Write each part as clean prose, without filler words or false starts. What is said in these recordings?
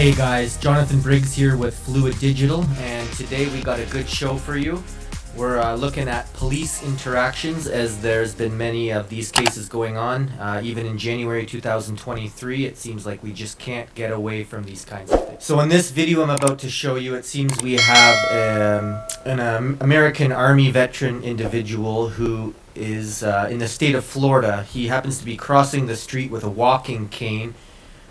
Hey guys, Jonathan Briggs here with Fluid Digital, and today we got a good show for you. We're looking at police interactions, as there's been many of these cases going on. Even in January 2023, it seems like we just can't get away from these kinds of things. So in this video I'm about to show you, it seems we have an American Army veteran individual who is in the state of Florida. He happens to be crossing the street with a walking cane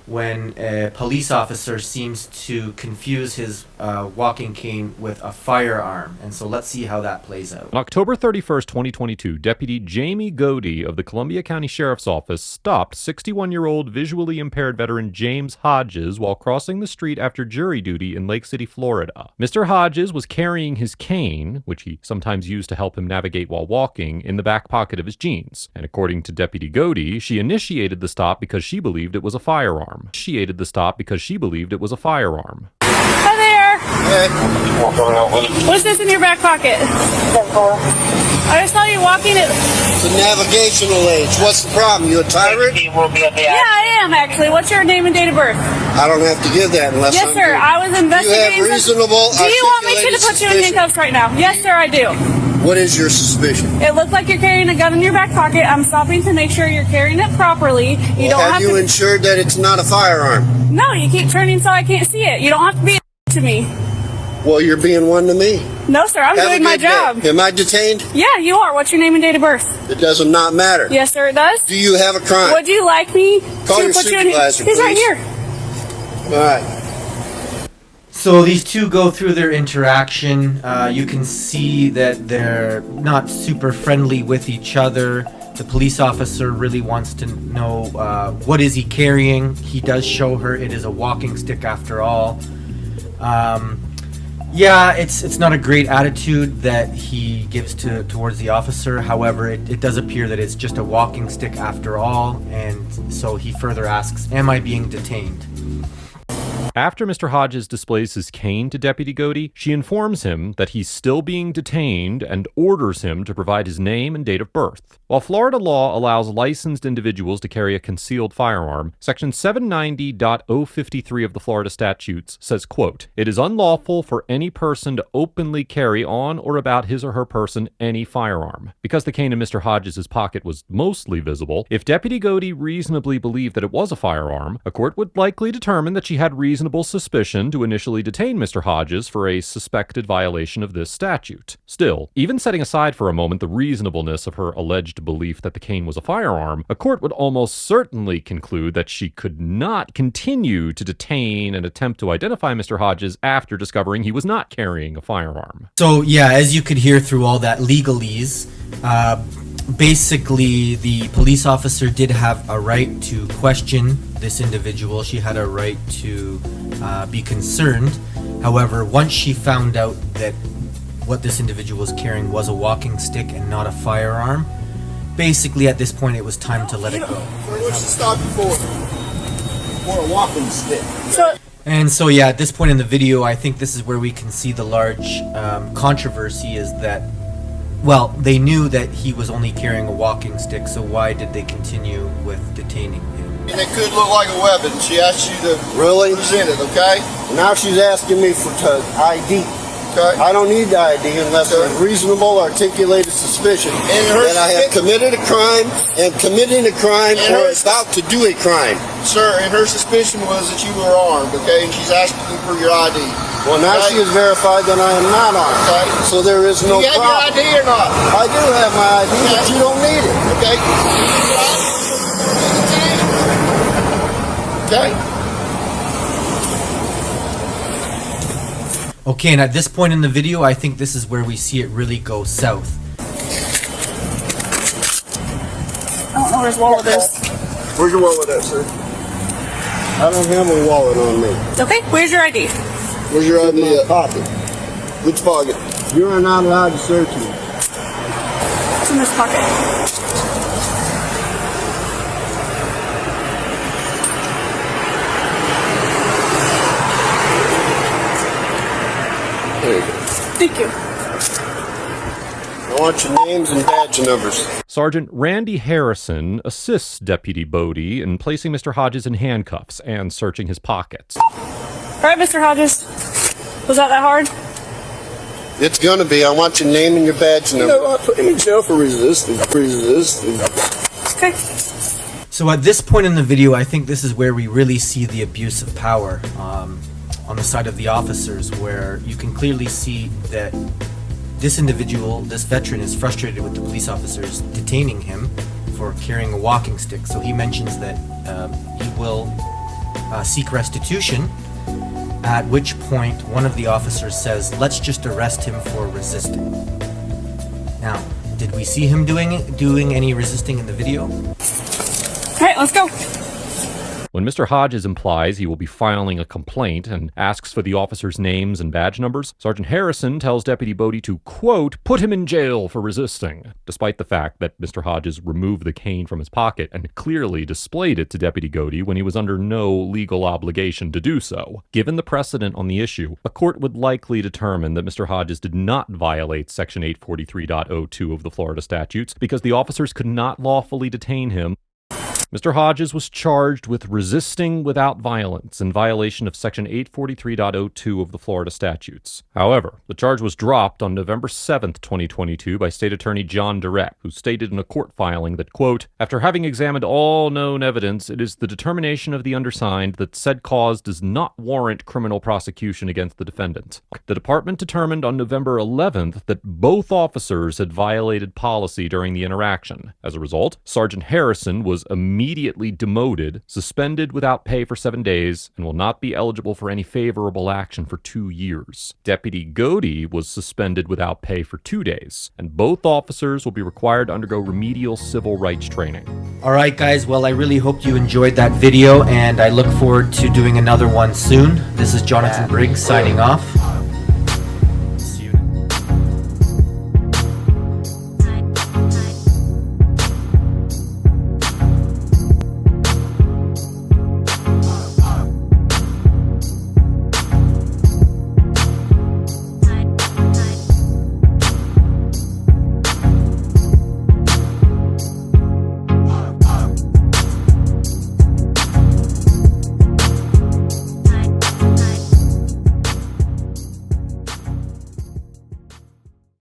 when a police officer seems to confuse his walking cane with a firearm. And so let's see how that plays out. On October 31st, 2022, Deputy Jamie Godey of the Columbia County Sheriff's Office stopped 61-year-old visually impaired veteran James Hodges while crossing the street after jury duty in Lake City, Florida. Mr. Hodges was carrying his cane, which he sometimes used to help him navigate while walking, in the back pocket of his jeans. And according to Deputy Godey, she initiated the stop because she believed it was a firearm. Hi there. Hey. What's this in your back pocket? I just saw you walking it. It's a navigational age. What's the problem? You a tyrant? Yeah, I am actually. What's your name and date of birth? I don't have to give that unless Yes, I'm sir. doing- I was investigating. You have reasonable. Do you want me to put you in suspicion. handcuffs right now? Yes, sir, I do. What is your suspicion? It looks like you're carrying a gun in your back pocket. I'm stopping to make sure you're carrying it properly. You don't Have have you to. ensured that it's not a firearm? No, you keep turning so I can't see it. You don't have to be to me. Well, you're being one to me. No, sir. I'm Have a doing my good day. job. Am I detained? Yeah, you are. What's your name and date of birth? It does not matter. Yes, sir, it does. Do you have a crime? Would you like me Call to your put you in? supervisor, He's right please. here. All right. So these two go through their interaction. You can see that they're not super friendly with each other. The police officer really wants to know what is he carrying. He does show her it is a walking stick after all. Yeah, it's not a great attitude that he gives towards the officer. However, it does appear that it's just a walking stick after all, and so he further asks, "Am I being detained?" After Mr. Hodges displays his cane to Deputy Godey, she informs him that he's still being detained and orders him to provide his name and date of birth. While Florida law allows licensed individuals to carry a concealed firearm, Section 790.053 of the Florida statutes says, quote, "It is unlawful for any person to openly carry on or about his or her person any firearm." Because the cane in Mr. Hodges' pocket was mostly visible, if Deputy Godey reasonably believed that it was a firearm, a court would likely determine that she had reasonable suspicion to initially detain Mr. Hodges for a suspected violation of this statute. Still, even setting aside for a moment the reasonableness of her alleged belief that the cane was a firearm, a court would almost certainly conclude that she could not continue to detain and attempt to identify Mr. Hodges after discovering he was not carrying a firearm. So yeah, as you could hear through all that legalese, basically the police officer did have a right to question this individual. She had a right to be concerned. However, once she found out that what this individual was carrying was a walking stick and not a firearm, basically at this point it was time to let it go. What's the stop you for? For a walking stick. And so yeah, at this point in the video, I think this is where we can see the large controversy is that, well, they knew that he was only carrying a walking stick, so why did they continue with detaining him? And it could look like a weapon. She asked you to present it, okay? Now she's asking me for ID. Okay. I don't need the ID unless there's reasonable articulated suspicion that I have committed a crime, am committing a crime, or about to do a crime. Sir, and her suspicion was that you were armed, okay? And she's asking you for your ID. Well, now she has verified that I am not armed. Okay. So there is no problem. You have your ID or not? I do have my ID, but you don't need it. Okay. Okay. Okay, and at this point in the video, I think this is where we see it really go south. I don't know where his wallet is. Where's your wallet at, sir? I don't have a wallet on me. Okay, where's your ID? Where's your ID at? Pocket. Which pocket? You are not allowed to search me. It's in this pocket. There you go. Thank you. I want your names and badge numbers. Sergeant Randy Harrison assists Deputy Bodey in placing Mr. Hodges in handcuffs and searching his pockets. All right, Mr. Hodges. Was that hard? It's gonna be. I want your name and your badge number. You know what? Put him in jail for resisting. Okay. So at this point in the video, I think this is where we really see the abuse of power on the side of the officers, where you can clearly see that this individual, this veteran, is frustrated with the police officers detaining him for carrying a walking stick. So he mentions that he will seek restitution, at which point one of the officers says, let's just arrest him for resisting. Now, did we see him doing any resisting in the video? All right, let's go. When Mr. Hodges implies he will be filing a complaint and asks for the officers' names and badge numbers, Sergeant Harrison tells Deputy Bodie to, quote, put him in jail for resisting, despite the fact that Mr. Hodges removed the cane from his pocket and clearly displayed it to Deputy Godey when he was under no legal obligation to do so. Given the precedent on the issue, a court would likely determine that Mr. Hodges did not violate Section 843.02 of the Florida statutes because the officers could not lawfully detain him. Mr. Hodges was charged with resisting without violence in violation of Section 843.02 of the Florida statutes. However, the charge was dropped on November 7th, 2022 by State Attorney John Durrett, who stated in a court filing that, quote, after having examined all known evidence, it is the determination of the undersigned that said cause does not warrant criminal prosecution against the defendant. The department determined on November 11th that both officers had violated policy during the interaction. As a result, Sergeant Harrison was immediately demoted, suspended without pay for 7 days, and will not be eligible for any favorable action for 2 years. Deputy Godey was suspended without pay for 2 days, and both officers will be required to undergo remedial civil rights training. All right, guys. Well, I really hope you enjoyed that video, and I look forward to doing another one soon. This is Jonathan Briggs signing off.